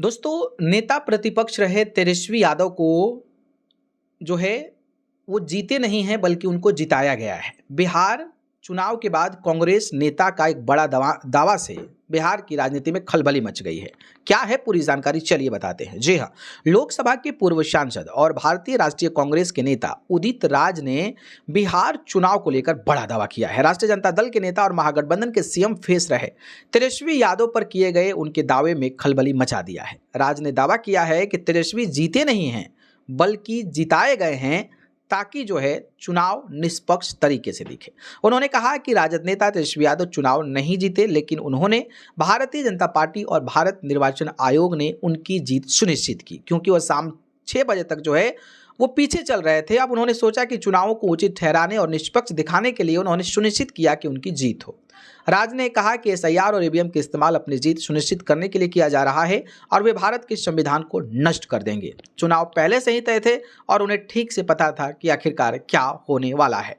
दोस्तों, नेता प्रतिपक्ष रहे तेजस्वी यादव को जो है वो जीते नहीं हैं बल्कि उनको जिताया गया है। बिहार चुनाव के बाद कांग्रेस नेता का एक बड़ा दावा से बिहार की राजनीति में खलबली मच गई है। क्या है पूरी जानकारी, चलिए बताते हैं। जी हाँ, लोकसभा के पूर्व सांसद और भारतीय राष्ट्रीय कांग्रेस के नेता उदित राज ने बिहार चुनाव को लेकर बड़ा दावा किया है। राष्ट्रीय जनता दल के नेता और महागठबंधन के सीएम फेस रहे तेजस्वी यादव पर किए गए उनके दावे में खलबली मचा दिया है। राज ने दावा किया है कि तेजस्वी जीते नहीं हैं बल्कि जिताए गए हैं ताकि जो है चुनाव निष्पक्ष तरीके से दिखे। उन्होंने कहा कि राजद नेता तेजस्वी यादव चुनाव नहीं जीते, लेकिन उन्होंने भारतीय जनता पार्टी और भारत निर्वाचन आयोग ने उनकी जीत सुनिश्चित की, क्योंकि वह शाम 6 बजे तक जो है वो पीछे चल रहे थे। अब उन्होंने सोचा कि चुनावों को उचित ठहराने और निष्पक्ष दिखाने के लिए उन्होंने सुनिश्चित किया कि उनकी जीत हो। राज ने कहा कि एसआईआर और ईवीएम के इस्तेमाल अपनी जीत सुनिश्चित करने के लिए किया जा रहा है और वे भारत के संविधान को नष्ट कर देंगे। चुनाव पहले से ही तय थे और उन्हें ठीक से पता था कि आखिरकार क्या होने वाला है।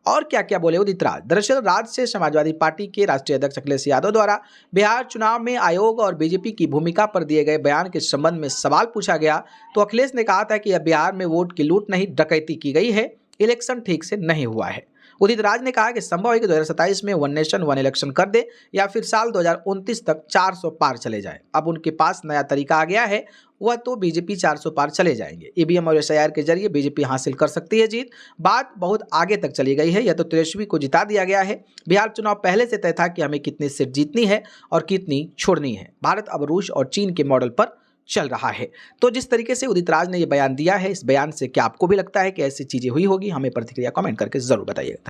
और क्या क्या बोले उदित राज। दरअसल राज से समाजवादी पार्टी के राष्ट्रीय अध्यक्ष अखिलेश यादव द्वारा बिहार चुनाव में आयोग और बीजेपी की भूमिका पर दिए गए बयान के संबंध में सवाल पूछा गया तो अखिलेश ने कहा था कि बिहार में वोट की लूट नहीं, डकैती की गई है, इलेक्शन ठीक से नहीं हुआ है। उदित राज ने कहा कि संभव है कि 2027 में वन नेशन वन इलेक्शन कर दे या फिर साल 2029 तक 400 पार चले जाए। अब उनके पास नया तरीका आ गया है, वह तो बीजेपी 400 पार चले जाएंगे। ईवीएम और एसआईआर के जरिए बीजेपी हासिल कर सकती है जीत। बात बहुत आगे तक चली गई है। यह तो तेजस्वी को जिता दिया गया है। बिहार चुनाव पहले से तय था कि हमें कितनी सीट जीतनी है और कितनी छोड़नी है। भारत अब रूस और चीन के मॉडल पर चल रहा है। तो जिस तरीके से उदित राज ने यह बयान दिया है, इस बयान से क्या आपको भी लगता है कि ऐसी चीजें हुई होगी? हमें प्रतिक्रिया कमेंट करके जरूर बताइएगा।